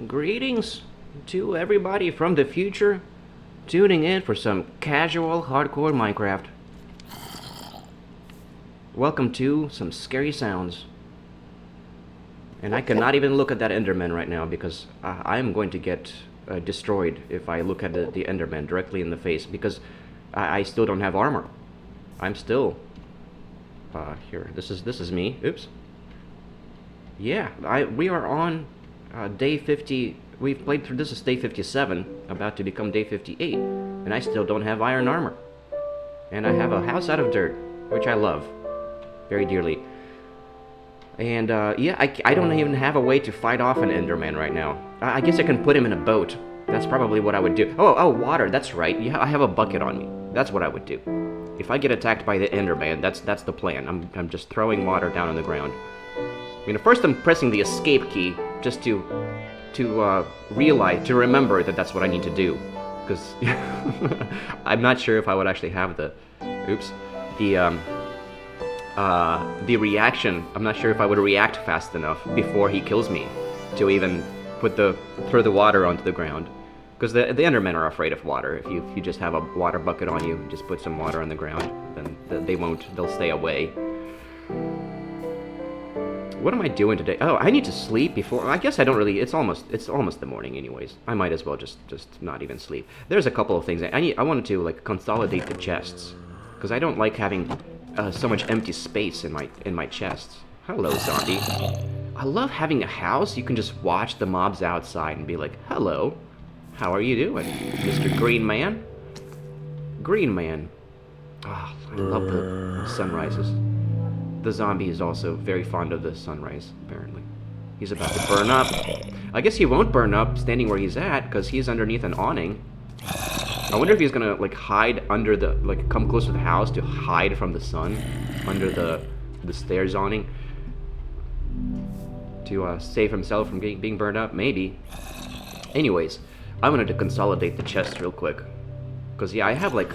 Greetings to everybody from the future tuning in for some casual hardcore Minecraft. Welcome to some scary sounds. And I cannot even look at that Enderman right now because I'm going to get destroyed if I look at the Enderman directly in the face because I still don't have armor. I'm still here. This is me. Oops. Yeah, we are on day 50. We've played through. This is day 57, about to become day 58, and I still don't have iron armor. And I have a house out of dirt, which I love very dearly. And yeah, I don't even have a way to fight off an Enderman right now. I guess I can put him in a boat. That's probably what I would do. Oh, water. That's right. Yeah, I have a bucket on me. That's what I would do. If I get attacked by the Enderman, that's the plan. I'm just throwing water down on the ground. I mean, first I'm pressing the escape key just to remember that that's what I need to do, because I'm not sure if I would actually have the reaction. I'm not sure if I would react fast enough before he kills me to even throw the water onto the ground, because the Endermen are afraid of water. If you just have a water bucket on you, just put some water on the ground, then they won't. They'll stay away. What am I doing today? Oh, I need to sleep before. I guess I don't really. It's almost the morning, anyways. I might as well just not even sleep. There's a couple of things I wanted to like consolidate the chests, because I don't like having so much empty space in my chests. Hello, zombie. I love having a house. You can just watch the mobs outside and be like, "Hello, how are you doing, Mr. Green Man?" Green Man. Ah, I love the sunrises. The zombie is also very fond of the sunrise, apparently. He's about to burn up. I guess he won't burn up standing where he's at, because he's underneath an awning. I wonder if he's gonna, like, hide under the, like, come close to the house to hide from the sun under the stairs awning to save himself from being burned up, maybe. Anyways, I wanted to consolidate the chest real quick, because, yeah, I have, like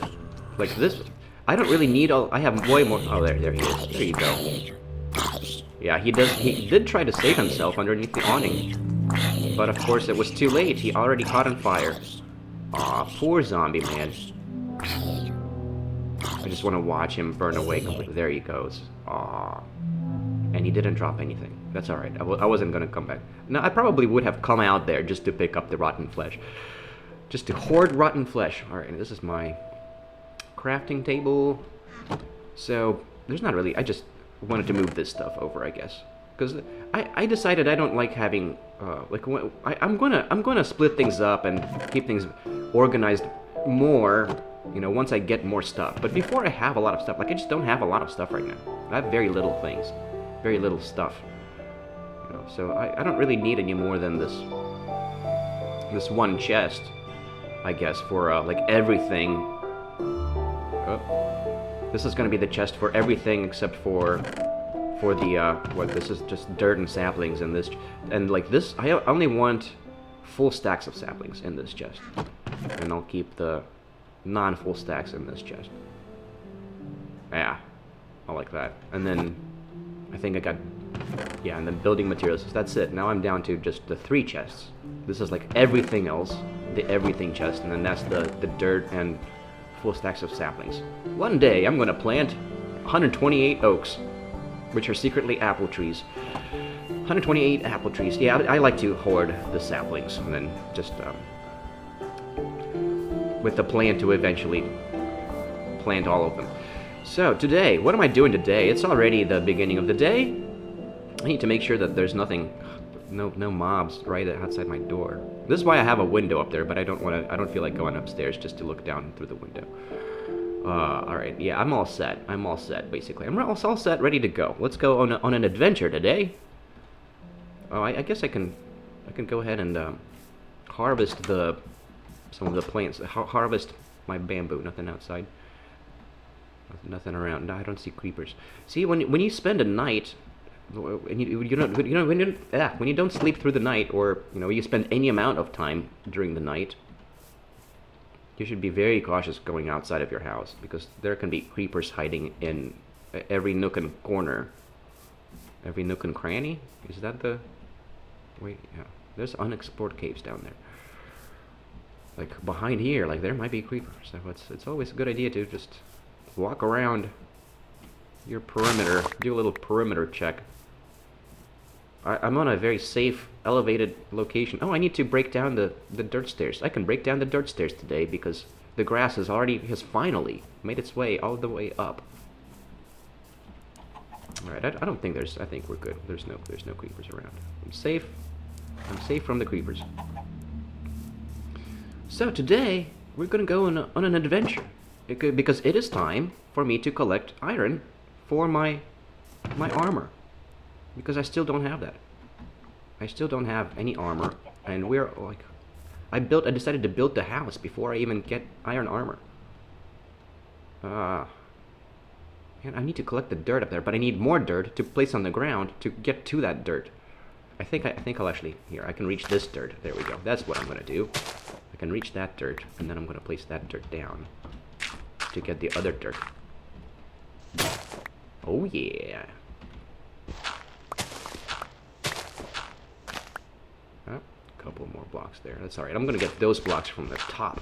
this. I don't really need all. I have way more. Oh, there he is. There you go. Yeah, he did try to save himself underneath the awning, but of course it was too late. He already caught on fire. Aw, poor zombie man. I just want to watch him burn away completely. There he goes. Aw, and he didn't drop anything. That's all right. I wasn't gonna come back. No, I probably would have come out there just to pick up the rotten flesh, just to hoard rotten flesh. All right, this is my crafting table. So there's not really. I just wanted to move this stuff over, I guess, because I decided I don't like having I'm gonna split things up and keep things organized more, you know, once I get more stuff. But before I have a lot of stuff, like I just don't have a lot of stuff right now. I have very little things, very little stuff, you know. So I don't really need any more than this one chest, I guess, for like everything. Oh. This is going to be the chest for everything except for the what, this is just dirt and saplings in this, and like this I only want full stacks of saplings in this chest, and I'll keep the non-full stacks in this chest. Yeah, I like that. And then I think I got, yeah, and then building materials. So that's it. Now I'm down to just the 3 chests. This is like everything else, the everything chest, and then that's the dirt and full stacks of saplings. One day I'm going to plant 128 oaks, which are secretly apple trees. 128 apple trees. Yeah, I like to hoard the saplings and then just with the plan to eventually plant all of them. So today, what am I doing today? It's already the beginning of the day. I need to make sure that there's nothing, no mobs right outside my door. This is why I have a window up there, but I don't feel like going upstairs just to look down through the window. Alright, yeah, I'm all set. I'm all set, basically. I'm all set, ready to go. Let's go on an adventure today. Oh, I guess I can go ahead and harvest some of the plants. Harvest my bamboo. Nothing outside. Nothing around. No, I don't see creepers. See, when you spend a night, and when you don't sleep through the night, or you spend any amount of time during the night, you should be very cautious going outside of your house, because there can be creepers hiding in every nook and corner, every nook and cranny. Is that the Wait, yeah. There's unexplored caves down there. Like, behind here, like, there might be creepers. So it's always a good idea to just walk around your perimeter. Do a little perimeter check. I'm on a very safe, elevated location. Oh, I need to break down the dirt stairs. I can break down the dirt stairs today because the grass has finally made its way all the way up. Alright, I don't think I think we're good. There's no creepers around. I'm safe. I'm safe from the creepers. So today, we're gonna go on an adventure. Because it is time for me to collect iron for my armor. Because I still don't have that. I still don't have any armor, and we're like, I decided to build the house before I even get iron armor. And I need to collect the dirt up there, but I need more dirt to place on the ground to get to that dirt. I think I'll actually, here, I can reach this dirt. There we go. That's what I'm gonna do. I can reach that dirt, and then I'm gonna place that dirt down to get the other dirt. Oh yeah. Oh, a couple more blocks there. That's alright. I'm gonna get those blocks from the top.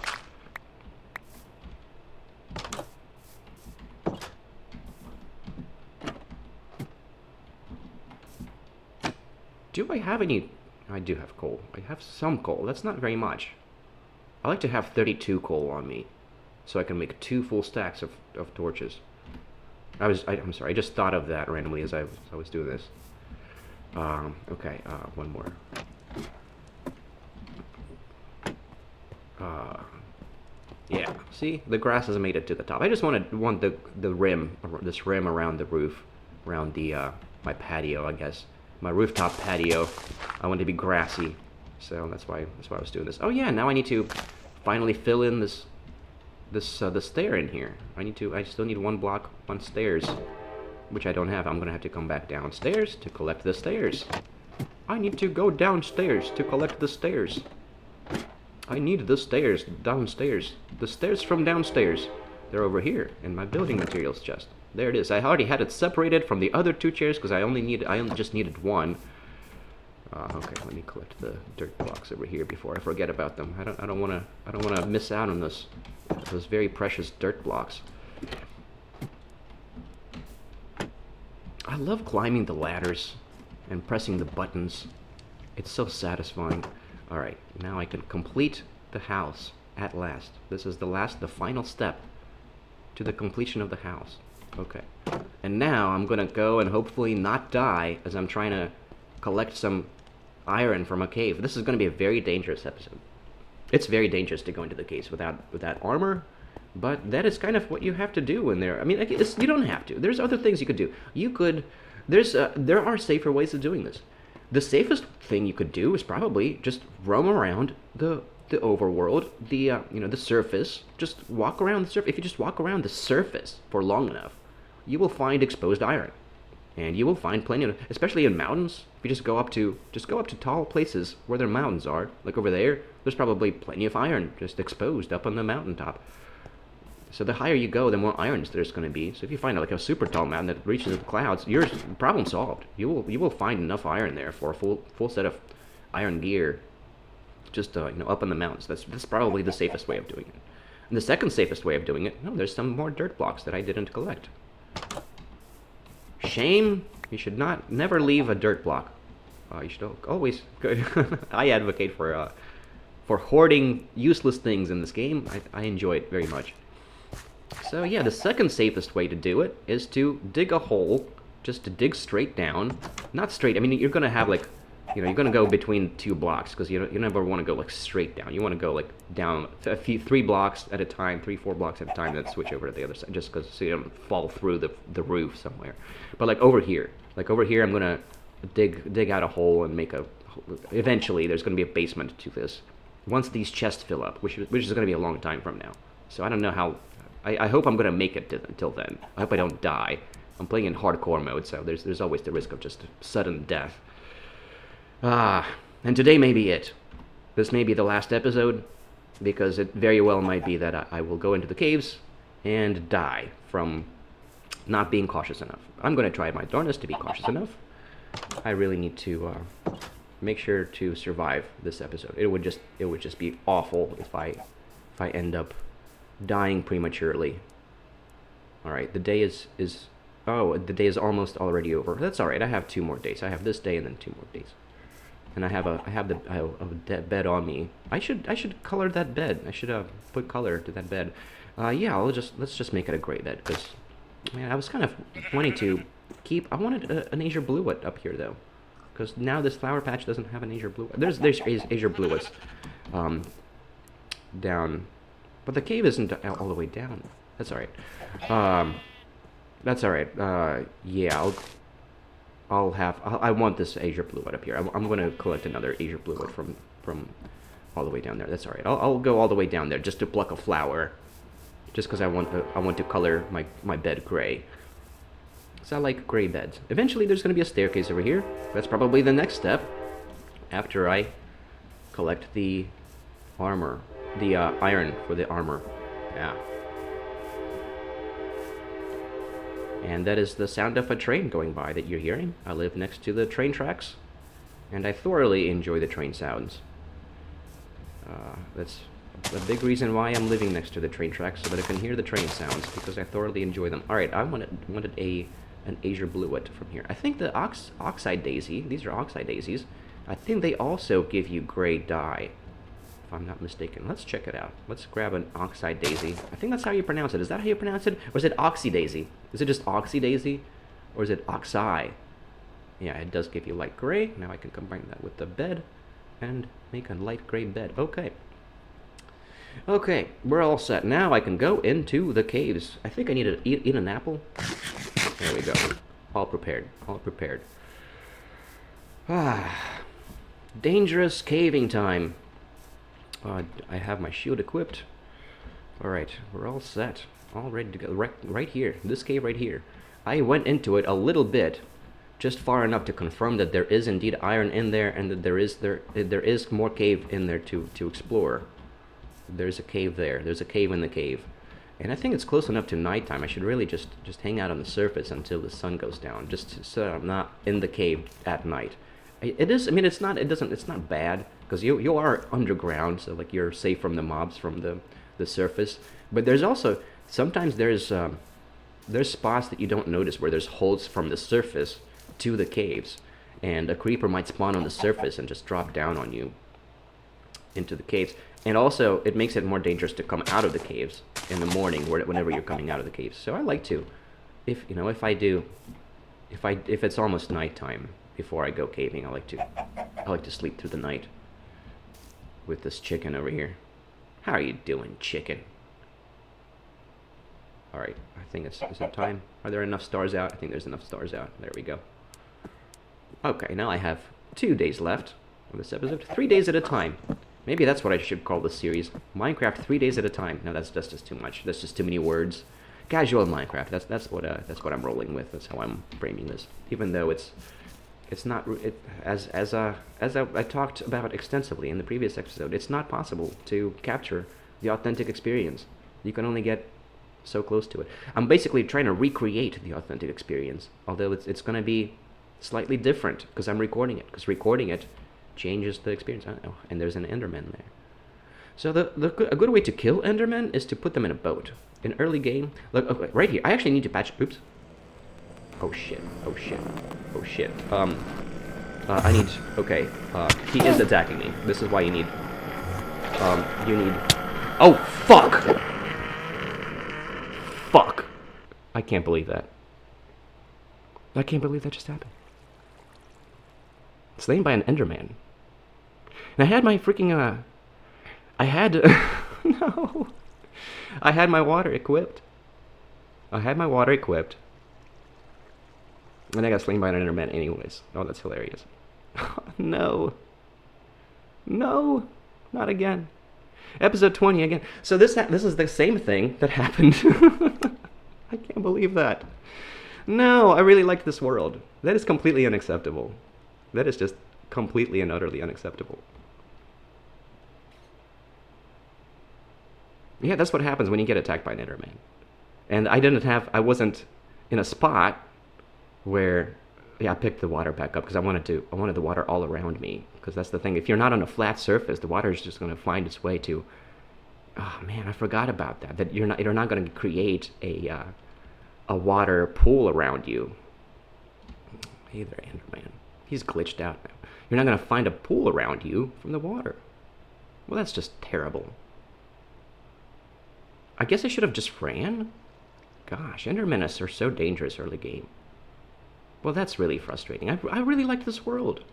Do I have any? I do have coal. I have some coal. That's not very much. I like to have 32 coal on me, so I can make 2 full stacks of torches. I'm sorry. I just thought of that randomly as I was doing this. Okay. One more. Yeah. See, the grass has made it to the top. I just want the rim, this rim around the roof, around the my patio, I guess. My rooftop patio. I want it to be grassy, so that's why I was doing this. Oh yeah, now I need to finally fill in the stair in here. I still need 1 block on stairs, which I don't have. I'm gonna have to come back downstairs to collect the stairs. I need to go downstairs to collect the stairs. I need the stairs downstairs. The stairs from downstairs. They're over here in my building materials chest. There it is. I already had it separated from the other 2 chairs because I only just needed 1. Okay, let me collect the dirt blocks over here before I forget about them. I don't want to miss out on those very precious dirt blocks. I love climbing the ladders and pressing the buttons. It's so satisfying. All right, now I can complete the house at last. This is the final step to the completion of the house. Okay. And now I'm gonna go and hopefully not die as I'm trying to collect some iron from a cave. This is gonna be a very dangerous episode. It's very dangerous to go into the caves without armor, but that is kind of what you have to do in there. I mean, you don't have to. There's other things you could do. There are safer ways of doing this. The safest thing you could do is probably just roam around the overworld, the surface. Just walk around the surface. If you just walk around the surface for long enough, you will find exposed iron, and you will find plenty of, especially in mountains. If you just go up to tall places where their mountains are, like over there, there's probably plenty of iron just exposed up on the mountaintop. So the higher you go, the more irons there's going to be. So if you find like a super tall mountain that reaches the clouds, your problem solved. You will find enough iron there for a full set of iron gear, just up in the mountains. That's probably the safest way of doing it. And the second safest way of doing it, there's some more dirt blocks that I didn't collect. Shame. You should never leave a dirt block. You should always. I advocate for hoarding useless things in this game. I enjoy it very much. So yeah, the second safest way to do it is to dig a hole, just to dig straight down. Not straight. I mean, you're gonna have like, you're gonna go between 2 blocks because you never want to go like straight down. You want to go like down 3 blocks at a time, 3-4 blocks at a time, then switch over to the other side, just because so you don't fall through the roof somewhere. But like over here, I'm gonna dig out a hole and make a. Eventually, there's gonna be a basement to this. Once these chests fill up, which is gonna be a long time from now. So I don't know how. I hope I'm gonna make it until then. I hope I don't die. I'm playing in hardcore mode, so there's always the risk of just sudden death. And today may be it. This may be the last episode, because it very well might be that I will go into the caves and die from not being cautious enough. I'm going to try my darnest to be cautious enough. I really need to make sure to survive this episode. It would just be awful if I end up dying prematurely. All right, the day is oh, the day is almost already over. That's all right. I have 2 more days. I have this day and then 2 more days. And I have a bed on me. I should color that bed. I should put color to that bed. Yeah, let's just make it a gray bed, because man, I was kind of wanting to keep. I wanted an azure bluet up here though, because now this flower patch doesn't have an azure bluet. There's azure bluets down, but the cave isn't all the way down. That's all right. That's all right. Yeah, I want this azure bluet up here. I'm going to collect another azure bluet from all the way down there. That's all right. I'll go all the way down there just to pluck a flower, just because I want to color my bed gray. So I like gray beds. Eventually, there's going to be a staircase over here. That's probably the next step after I collect the armor, the iron for the armor. Yeah. And that is the sound of a train going by that you're hearing. I live next to the train tracks, and I thoroughly enjoy the train sounds. That's a big reason why I'm living next to the train tracks, so that I can hear the train sounds, because I thoroughly enjoy them. All right, I wanted an azure bluet from here. I think the oxide daisy, these are oxide daisies, I think they also give you gray dye, if I'm not mistaken. Let's check it out. Let's grab an oxide daisy. I think that's how you pronounce it. Is that how you pronounce it? Or is it oxy daisy? Is it just oxy daisy? Or is it oxeye? Yeah, it does give you light gray. Now I can combine that with the bed and make a light gray bed. Okay. Okay, we're all set. Now I can go into the caves. I think I need to eat an apple. There we go. All prepared. All prepared. Ah. Dangerous caving time. I have my shield equipped. Alright, we're all set. All ready to go. Right here. This cave right here. I went into it a little bit, just far enough to confirm that there is indeed iron in there, and that there is more cave in there to explore. There's a cave there. There's a cave in the cave. And I think it's close enough to nighttime. I should really just hang out on the surface until the sun goes down, just so I'm not in the cave at night. It is, I mean, it's not bad, because you are underground, so like you're safe from the mobs from the surface. But there's also, sometimes there's spots that you don't notice where there's holes from the surface to the caves, and a creeper might spawn on the surface and just drop down on you into the caves. And also, it makes it more dangerous to come out of the caves in the morning, whenever you're coming out of the caves. So I like to, if it's almost nighttime before I go caving, I like to sleep through the night with this chicken over here. How are you doing, chicken? All right, I think is it time? Are there enough stars out? I think there's enough stars out. There we go. Okay, now I have 2 days left of this episode. 3 days at a time. Maybe that's what I should call this series. Minecraft 3 days at a time. No, that's just too much. That's just too many words. Casual Minecraft. That's what I'm rolling with. That's how I'm framing this. Even though it's not, as I talked about extensively in the previous episode, it's not possible to capture the authentic experience. You can only get so close to it. I'm basically trying to recreate the authentic experience, although it's going to be slightly different because I'm recording it. Because recording it changes the experience. I don't know. And there's an Enderman there. So a good way to kill Endermen is to put them in a boat. In early game, look, okay, right here. I actually need to patch. Oops. Oh shit. Oh shit. Oh shit. I need. Okay. He is attacking me. This is why you need. You need. Oh fuck. Fuck. I can't believe that. I can't believe that just happened. Slain by an Enderman. And I had my freaking I had no. I had my water equipped. And I got slain by an Enderman anyways. Oh, that's hilarious. No. No. Not again. Episode 20 again. So this is the same thing that happened. I can't believe that. No, I really like this world. That is completely unacceptable. That is just completely and utterly unacceptable. Yeah, that's what happens when you get attacked by an Enderman. And I wasn't in a spot where Yeah, I picked the water back up because I wanted the water all around me. Because that's the thing. If you're not on a flat surface, the water is just going to find its way to. Oh man, I forgot about that. That you're not going to create a water pool around you. Hey there, Enderman. He's glitched out now. You're not going to find a pool around you from the water. Well, that's just terrible. I guess I should have just ran. Gosh, Endermen are so dangerous early game. Well, that's really frustrating. I really like this world.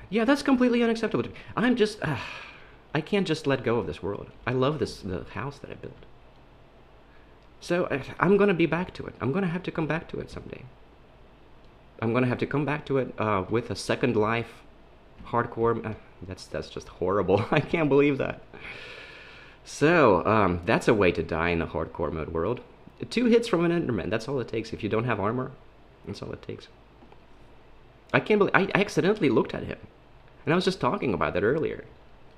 Yeah, that's completely unacceptable to me. I'm just... I can't just let go of this world. I love the house that I built. So, I'm going to be back to it. I'm going to have to come back to it someday. I'm going to have to come back to it with a second life hardcore... that's just horrible. I can't believe that. So, that's a way to die in a hardcore mode world. 2 hits from an Enderman. That's all it takes. If you don't have armor, that's all it takes. I can't believe... I accidentally looked at him. And I was just talking about that earlier.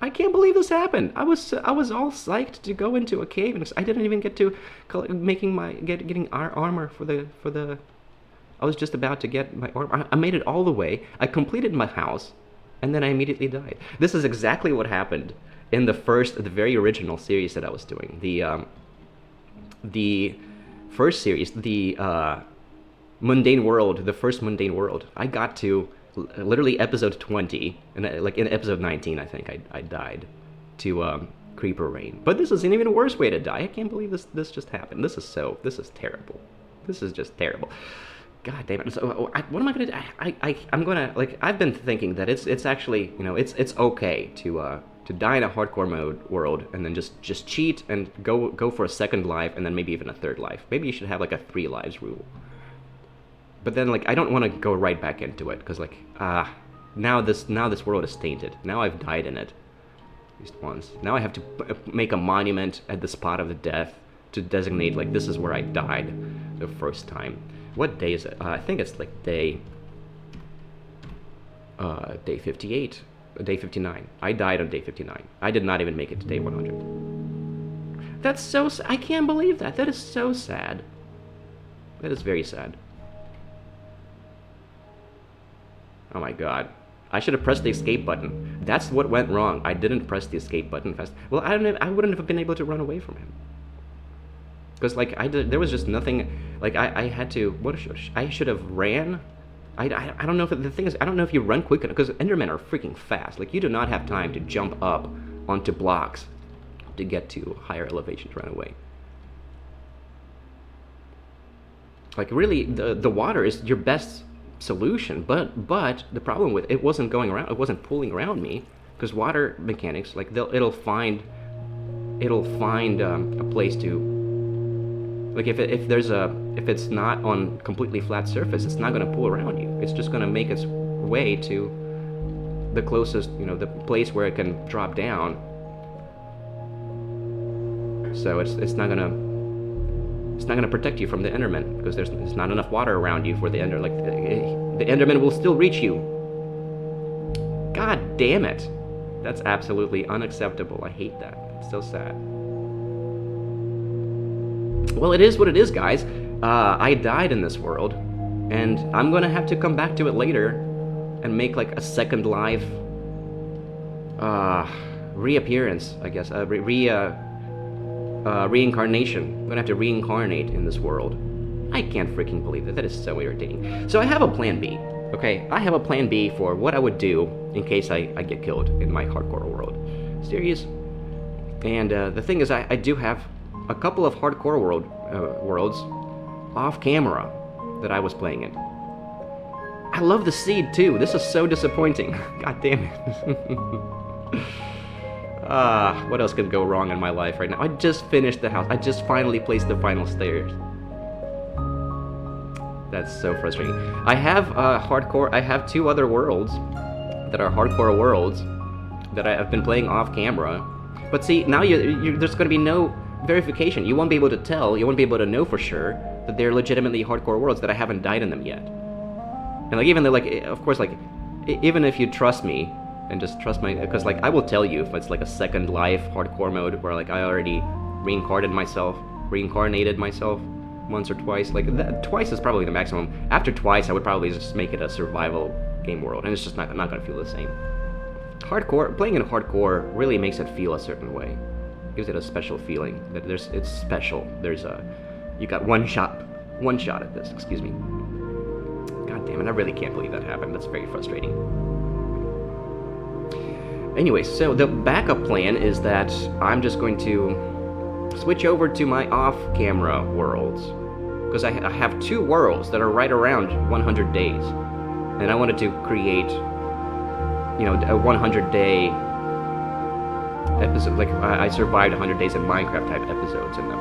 I can't believe this happened. I was all psyched to go into a cave, and I didn't even get to getting our armor for the. I was just about to get my armor. I made it all the way. I completed my house, and then I immediately died. This is exactly what happened in the very original series that I was doing. The first series, the mundane world, the first mundane world. I got to literally episode 20, and like in episode 19, I think I died to creeper rain. But this is an even worse way to die. I can't believe this just happened. This is terrible. This is just terrible. God damn it. So what am I gonna do? I'm gonna, like, I've been thinking that it's actually, you know, it's okay to die in a hardcore mode world and then just cheat and go for a second life and then maybe even a third life. Maybe you should have like a 3 lives rule. But then, like, I don't want to go right back into it because, like, now this world is tainted. Now I've died in it, at least once. Now I have to make a monument at the spot of the death to designate, like, this is where I died the first time. What day is it? I think it's like day 58, day 59. I died on day 59. I did not even make it to day 100. That's so. I can't believe that. That is so sad. That is very sad. Oh my god. I should have pressed the escape button. That's what went wrong. I didn't press the escape button fast. Well, I wouldn't have been able to run away from him. Because, like, there was just nothing... Like, I had to... I should have ran? I don't know if... The thing is, I don't know if you run quick enough. Because Endermen are freaking fast. Like, you do not have time to jump up onto blocks to get to higher elevation to run away. Like, really, the water is your best solution, but the problem with it wasn't going around, it wasn't pulling around me, because water mechanics, like, it'll find a place to, like, if it's not on completely flat surface, it's not going to pull around you. It's just going to make its way to the closest, you know, the place where it can drop down. So it's not gonna protect you from the Enderman, because there's not enough water around you for the Ender. Like, the Enderman will still reach you. God damn it! That's absolutely unacceptable. I hate that. It's so sad. Well, it is what it is, guys. I died in this world, and I'm gonna have to come back to it later and make, like, a second life reappearance, I guess. Reincarnation. I'm gonna have to reincarnate in this world. I can't freaking believe that. That is so irritating. So I have a plan B, okay? I have a plan B for what I would do in case I get killed in my hardcore world series. And the thing is, I do have a couple of hardcore worlds off camera that I was playing in. I love the seed too. This is so disappointing. God damn it. What else could go wrong in my life right now? I just finished the house. I just finally placed the final stairs. That's so frustrating. I have I have 2 other worlds that are hardcore worlds that I've been playing off camera. But see, now there's going to be no verification. You won't be able to tell. You won't be able to know for sure that they're legitimately hardcore worlds, that I haven't died in them yet. And, like, even though, like, of course, like, even if you trust me, and just trust my, because, like, I will tell you if it's like a second life hardcore mode where, like, I already reincarnated myself, once or twice. Like that, twice is probably the maximum. After twice, I would probably just make it a survival game world, and it's just not going to feel the same. Hardcore, playing in hardcore really makes it feel a certain way. Gives it a special feeling that it's special. You got one shot at this. Excuse me. God damn it! I really can't believe that happened. That's very frustrating. Anyway, so the backup plan is that I'm just going to switch over to my off-camera worlds, because I have 2 worlds that are right around 100 days, and I wanted to create, a 100-day episode. Like I survived 100 days in Minecraft type episodes in them,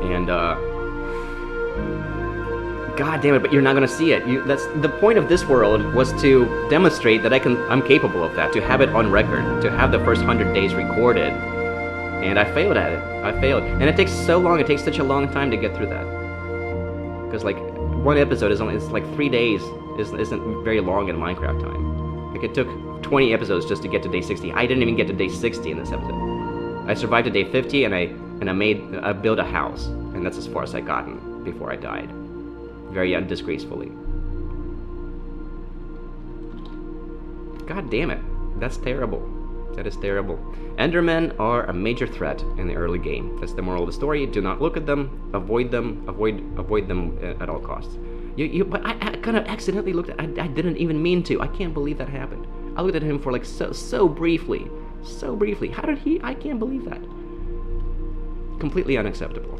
and God damn it! But you're not gonna see it. That's the point of this world, was to demonstrate that I'm capable of that. To have it on record. To have the first 100 days recorded. And I failed at it. I failed, and it takes so long. It takes such a long time to get through that. Because like one episode it's like 3 days. Isn't very long in Minecraft time. Like it took 20 episodes just to get to day 60. I didn't even get to day 60 in this episode. I survived to day 50, and I built a house, and that's as far as I gotten before I died. Very undisgracefully. God damn it. That's terrible. That is terrible. Endermen are a major threat in the early game. That's the moral of the story. Do not look at them. Avoid them. Avoid them at all costs. But I kind of accidentally looked at. I didn't even mean to. I can't believe that happened. I looked at him for like so briefly. So briefly. How did he? I can't believe that. Completely unacceptable.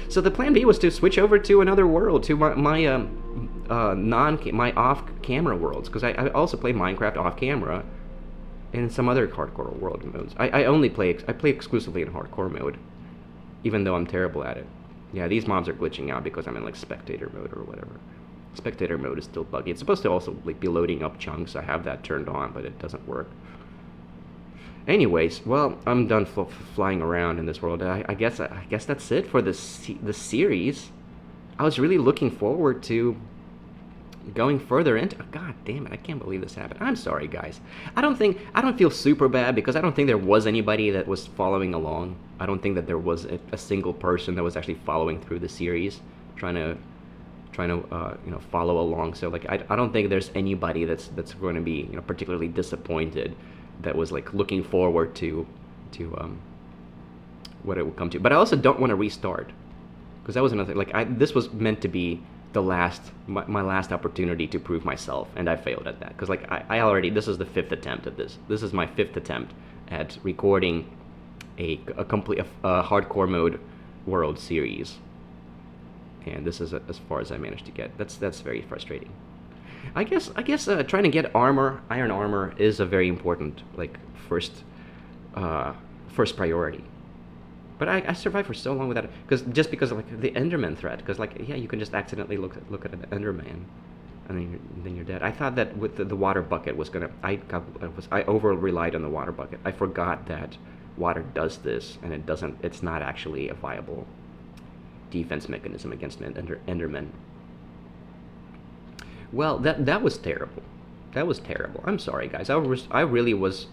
So the plan B was to switch over to another world, to my off-camera worlds, because I also play Minecraft off-camera and some other hardcore world modes. I play exclusively in hardcore mode, even though I'm terrible at it. Yeah, these mobs are glitching out because I'm in like spectator mode or whatever. Spectator mode is still buggy. It's supposed to also like be loading up chunks. I have that turned on, but it doesn't work. Anyways, well, I'm done flying around in this world. I guess that's it for the series. I was really looking forward to going further into. God damn it! I can't believe this happened. I'm sorry, guys. I don't feel super bad, because I don't think there was anybody that was following along. I don't think that there was a single person that was actually following through the series, trying to follow along. So like I don't think there's anybody that's going to be particularly disappointed, that was like looking forward to what it will come to. But I also don't want to restart, because that was another thing. Like this was meant to be the my last opportunity to prove myself, and I failed at that, because like I already, this is the 5th attempt at this. This is my 5th attempt at recording a complete hardcore mode world series, and this is as far as I managed to get. That's very frustrating. I guess trying to get iron armor is a very important first priority. But I survived for so long without it, because of like the Enderman threat. Because you can just accidentally look at an Enderman, and then you're dead. I thought that with the water bucket was gonna. I over relied on the water bucket. I forgot that water does this, and it doesn't. It's not actually a viable defense mechanism against an Enderman. Well, that was terrible. That was terrible. I'm sorry, guys. I really was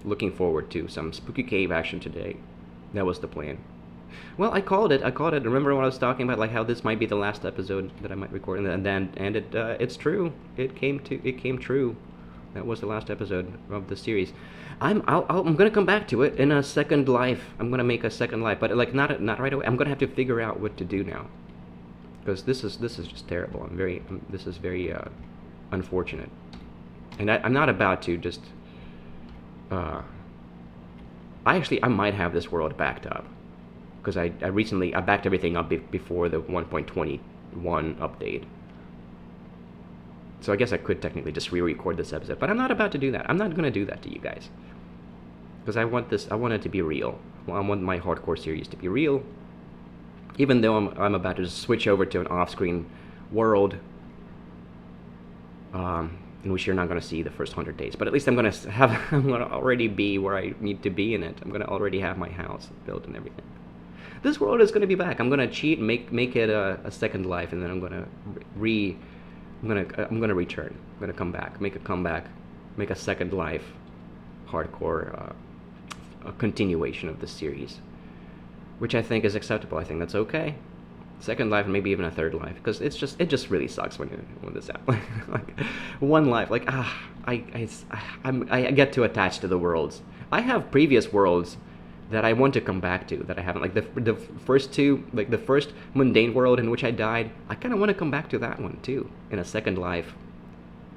looking forward to some spooky cave action today. That was the plan. Well, I called it. Remember when I was talking about like how this might be the last episode that I might record, and it's true. It came true. That was the last episode of the series. I'm gonna come back to it in a second life. I'm gonna make a second life, but like not right away. I'm gonna have to figure out what to do now, because this is just terrible. This is very unfortunate, and I'm not about to just. I might have this world backed up, because I recently backed everything up before the 1.21 update. So I guess I could technically just re-record this episode, but I'm not about to do that. I'm not going to do that to you guys, because I want it to be real. Well, I want my hardcore series to be real, even though I'm about to switch over to an off-screen world in which you're not going to see the first 100 days. But at least I'm going to already be where I need to be in it. I'm going to already have my house built and everything. This world is going to be back. I'm going to cheat, make it a second life, and then I'm going to return. I'm going to come back, make a comeback, make a second life, hardcore a continuation of the series, which I think is acceptable. I think that's okay. Second life, and maybe even a third life, because it just really sucks when this happens. Like one life, like I get too attached to the worlds. I have previous worlds that I want to come back to that I haven't. Like the first two, like the first mundane world in which I died, I kind of want to come back to that one too in a second life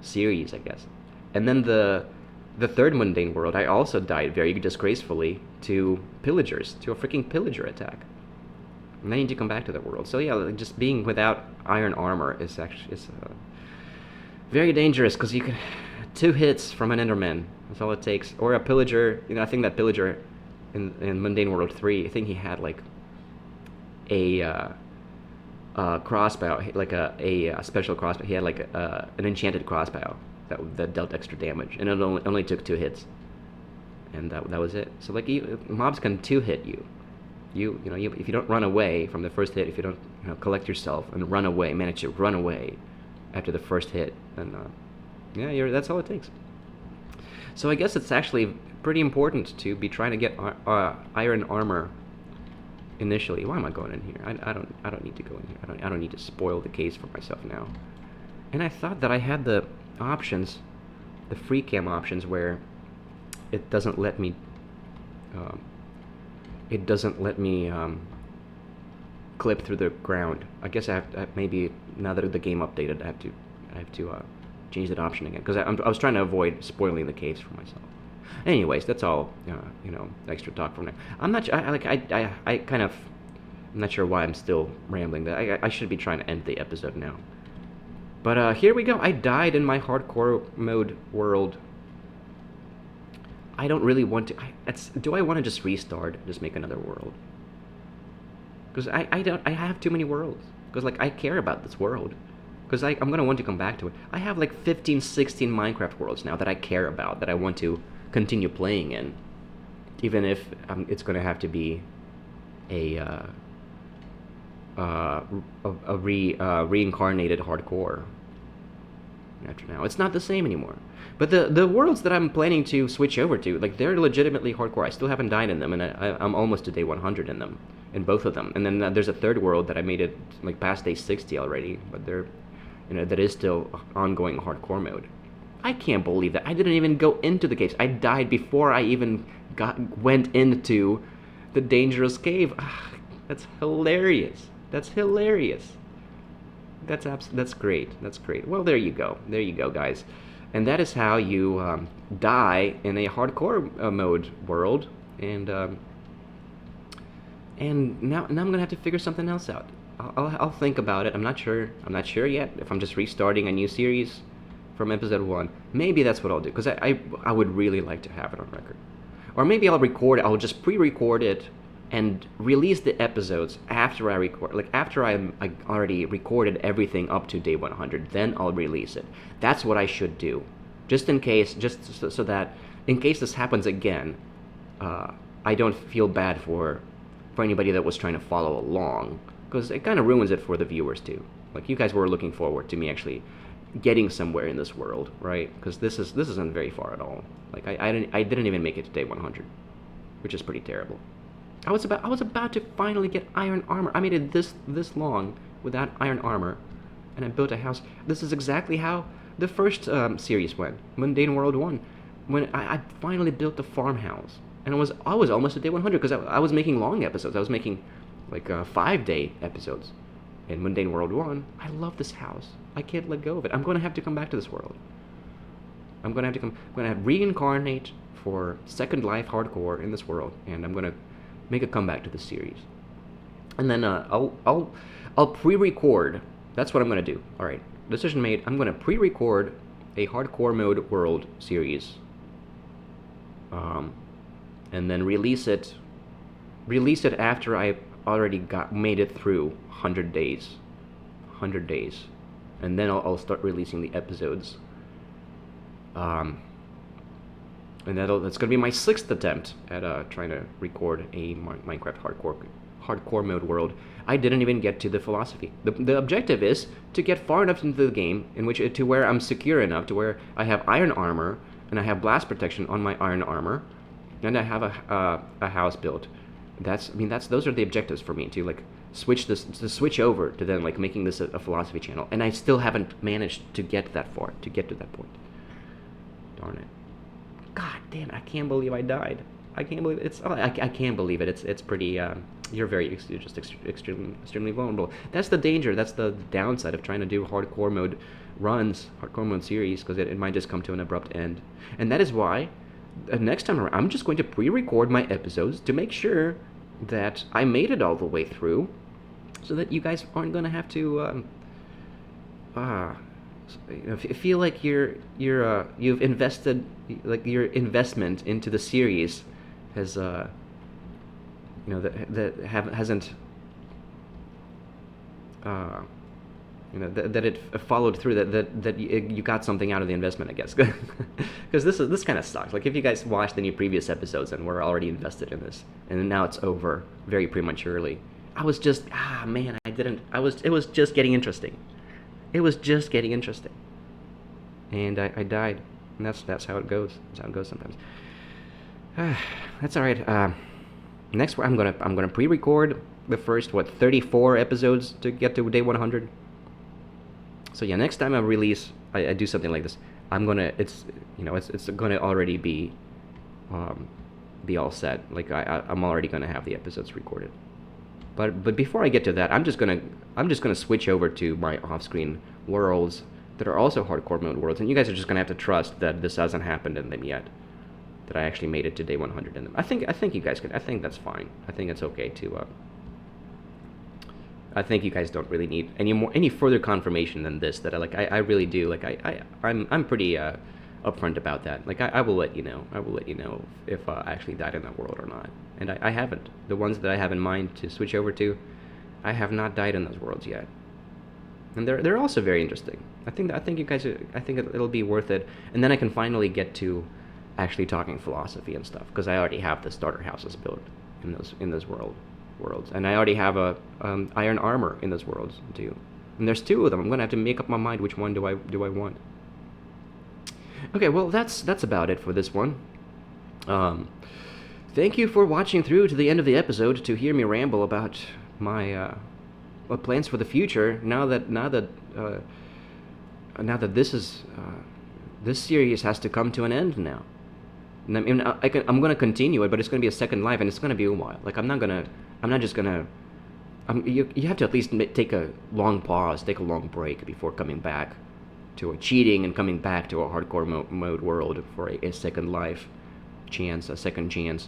series, I guess. And then the third mundane world, I also died very disgracefully to pillagers, to a freaking pillager attack. And I need to come back to that world. So yeah, like just being without iron armor is actually very dangerous, because you can 2 hits from an Enderman. That's all it takes. Or a pillager. You know, I think that pillager in Mundane World 3, I think he had like a crossbow, like a special crossbow. He had like an enchanted crossbow that dealt extra damage, and it only took 2 hits, and that was it. So like mobs can 2-hit you. You know, if you don't run away from the first hit, if you don't collect yourself and run away, manage to run away after the first hit, then yeah, that's all it takes. So I guess it's actually pretty important to be trying to get iron armor initially. Why am I going in here? I don't need to go in here. I don't need to spoil the case for myself now. And I thought that I had the options, the free cam options, where it doesn't let me. Clip through the ground. I guess I have maybe now that the game updated, I have to change that option again, because I was trying to avoid spoiling the caves for myself. Anyways, that's all extra talk from there. I'm not I kind of I'm not sure why I'm still rambling. I should be trying to end the episode now. But here we go. I died in my hardcore mode world. I don't really want to. Do I want to just restart, just make another world? Because I have too many worlds. Because like I care about this world. Because I'm gonna want to come back to it. I have like 15, 16 Minecraft worlds now that I care about, that I want to continue playing in, even if it's gonna have to be a reincarnated hardcore. After now, it's not the same anymore. But the worlds that I'm planning to switch over to, like, they're legitimately hardcore. I still haven't died in them, and I'm almost to day 100 in them, in both of them. And then there's a third world that I made it like past day 60 already, but that is still ongoing hardcore mode. I can't believe that I didn't even go into the caves. I died before I even went into the dangerous cave. That's hilarious. That's hilarious. That's great. That's great. Well, there you go. There you go, guys. And that is how you die in a hardcore mode world. And now I'm gonna have to figure something else out. I'll think about it. I'm not sure. I'm not sure yet if I'm just restarting a new series from episode 1. Maybe that's what I'll do, because I would really like to have it on record. Or maybe I'll record it. I'll just pre-record it and release the episodes after I record. Like after I already recorded everything up to day 100, then I'll release it. That's what I should do, just in case, just so that in case this happens again, I don't feel bad for anybody that was trying to follow along, because it kind of ruins it for the viewers too. Like, you guys were looking forward to me actually getting somewhere in this world, right? Because this isn't very far at all. Like I didn't even make it to day 100, which is pretty terrible. I was about to finally get iron armor. I made it this long without iron armor, and I built a house. This is exactly how the first series went, Mundane World 1, when I finally built the farmhouse. And I was almost at day 100, because I was making long episodes. I was making like 5-day episodes in Mundane World 1. I love this house. I can't let go of it. I'm going to have to come back to this world. I'm going to have reincarnate for Second Life hardcore in this world, and I'm going to make a comeback to the series. And then I'll pre-record. That's what I'm going to do. All right, decision made. I'm going to pre-record a hardcore mode world series, and then release it after I already made it through 100 days, and then I'll start releasing the episodes. And that's gonna be my 6th attempt at trying to record a Minecraft hardcore mode world. I didn't even get to the philosophy. The objective is to get far enough into the game to where I'm secure enough, to where I have iron armor and I have blast protection on my iron armor, and I have a house built. Those are the objectives for me to like switch over to then like making this a philosophy channel, and I still haven't managed to get that far, to get to that point. Darn it! God damn it! I can't believe I died. I can't believe it. I can't believe it. It's pretty. You're just extremely vulnerable. That's the danger. That's the downside of trying to do hardcore mode runs, hardcore mode series, because it might just come to an abrupt end. And that is why next time around, I'm just going to pre-record my episodes to make sure that I made it all the way through, so that you guys aren't going to have to feel like you've invested, like your investment into the series has hasn't that it followed through, that you got something out of the investment, I guess. Because this kind of sucks. Like, if you guys watched any previous episodes and were already invested in this, and now it's over very prematurely, I was just it was just getting interesting. It was just getting interesting, and I died, and that's how it goes. That's how it goes sometimes. That's all right. Next, I'm gonna pre-record the first 34 episodes to get to day 100. So yeah, next time I release, I do something like this, it's gonna already be all set. Like I'm already gonna have the episodes recorded. But before I get to that, I'm just gonna switch over to my off-screen worlds that are also hardcore mode worlds, and you guys are just gonna have to trust that this hasn't happened in them yet. That I actually made it to day 100 in them. I think you guys can. I think that's fine. I think it's okay to. I think you guys don't really need any further confirmation than this. That I really do. Like I'm pretty upfront about that. Like I will let you know. I will let you know if I actually died in that world or not. And I haven't. The ones that I have in mind to switch over to, I have not died in those worlds yet. And they're also very interesting. I think you guys. I think it'll be worth it. And then I can finally get to actually talking philosophy and stuff, because I already have the starter houses built in those worlds, and I already have a iron armor in those worlds too. And there's 2 of them. I'm gonna have to make up my mind which one do I want. Okay, well that's about it for this one. Thank you for watching through to the end of the episode to hear me ramble about my plans for the future. Now that this series has to come to an end now. And I'm gonna continue it, but it's gonna be a second life, and it's gonna be a while. Like, you have to at least take a long pause, take a long break before coming back to a cheating and coming back to a hardcore mode world for a second life chance, a second chance.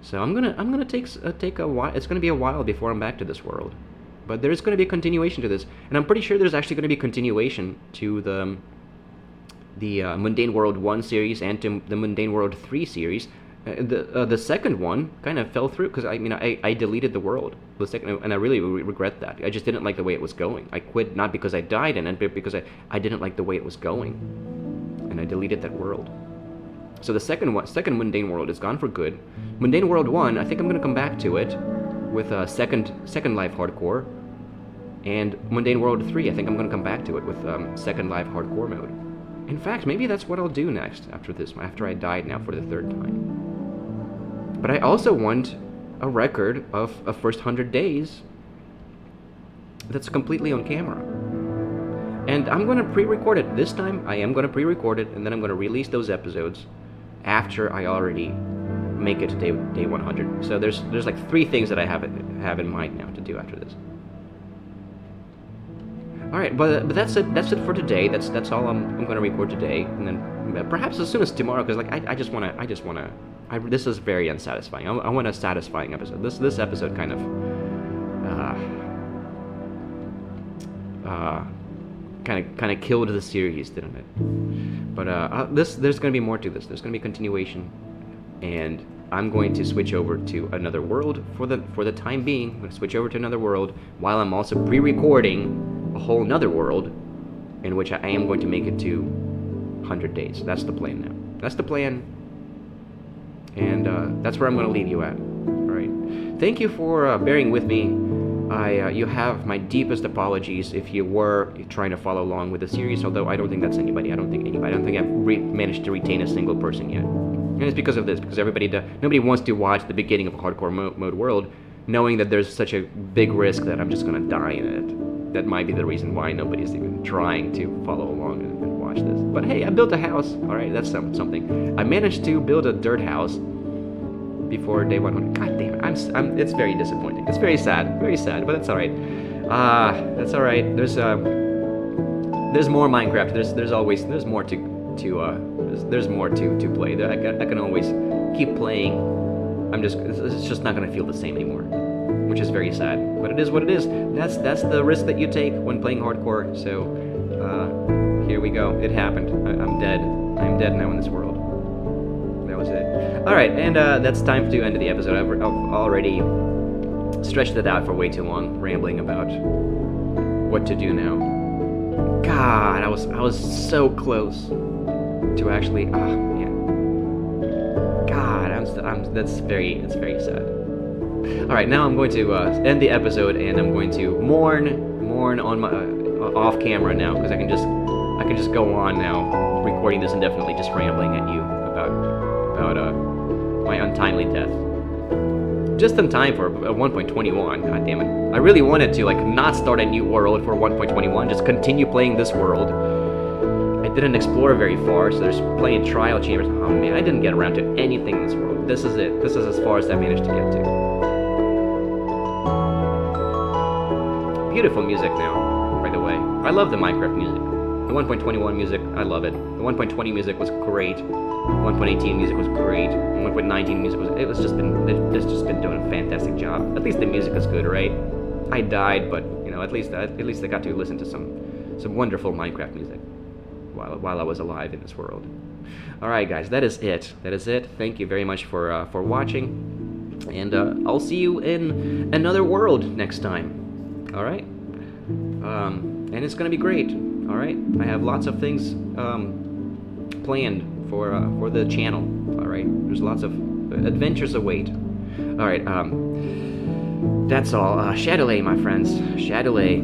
So I'm gonna take a while. It's gonna be a while before I'm back to this world, but there's gonna be a continuation to this, and I'm pretty sure there's actually gonna be a continuation to the Mundane World 1 series and to the Mundane World 3 series. The second one kind of fell through because I deleted the world, the second, and I really regret that. I just didn't like the way it was going. I quit not because I died in it, but because I didn't like the way it was going, and I deleted that world. So the second Mundane World is gone for good. Mundane World 1, I think I'm gonna come back to it with a second life hardcore, and Mundane World 3, I think I'm gonna come back to it with second life hardcore mode. In fact, maybe that's what I'll do next after I died now for the 3rd time. But I also want a record of a first 100 days that's completely on camera. And I'm going to pre-record it. This time, I am going to pre-record it, and then I'm going to release those episodes after I already make it to day 100. So there's like 3 things that I have in mind now to do after this. All right, but that's it. That's it for today. That's all I'm going to record today, and then perhaps as soon as tomorrow, because like I just wanna. This is very unsatisfying. I want a satisfying episode. This episode kind of kind of killed the series, didn't it? But there's going to be more to this. There's going to be continuation, and I'm going to switch over to another world for the time being. I'm going to switch over to another world while I'm also pre-recording a whole nother world in which I am going to make it to 100 days. That's the plan now. That's the plan, and that's where I'm going to leave you at. All right. Thank you for bearing with me. You have my deepest apologies if you were trying to follow along with the series, although I don't think that's anybody. I don't think I've managed to retain a single person yet. And it's because of this, because nobody wants to watch the beginning of a hardcore mode world, knowing that there's such a big risk that I'm just gonna die in it. That might be the reason why nobody's even trying to follow along and watch this. But hey, I built a house. All right, that's something. I managed to build a dirt house before day 100. God damn it, it's very disappointing. It's very sad, but that's all right. That's all right. There's more Minecraft. There's more to play. I can always keep playing. It's just not gonna feel the same anymore, which is very sad. But it is what it is. That's the risk that you take when playing hardcore. So here we go. It happened. I'm dead. I'm dead now in this world. That was it. All right, and that's time to end the episode. I've already stretched it out for way too long, rambling about what to do now. God, I was so close to actually. Man. God, that's very sad. All right, now I'm going to end the episode, and I'm going to mourn on my off camera now, because I can just go on now, recording this indefinitely, just rambling at you about my untimely death. Just in time for 1.21. God damn it! I really wanted to not start a new world for 1.21, just continue playing this world. I didn't explore very far, so there's plenty of trial chambers. Oh man, I didn't get around to anything in this world. This is it. This is as far as I managed to get to. Beautiful music now, by the way. I love the Minecraft music. The 1.21 music, I love it. The 1.20 music was great. 1.18 music was great. 1.19 music was. It's just been doing a fantastic job. At least the music is good, right? I died, but at least I got to listen to some wonderful Minecraft music while I was alive in this world. All right, guys, that is it. Thank you very much for watching, and I'll see you in another world next time. All right, and it's gonna be great. All right, I have lots of things planned for the channel. All right, there's lots of adventures await. All right, that's all. Shadowlay, my friends. Shadowlay.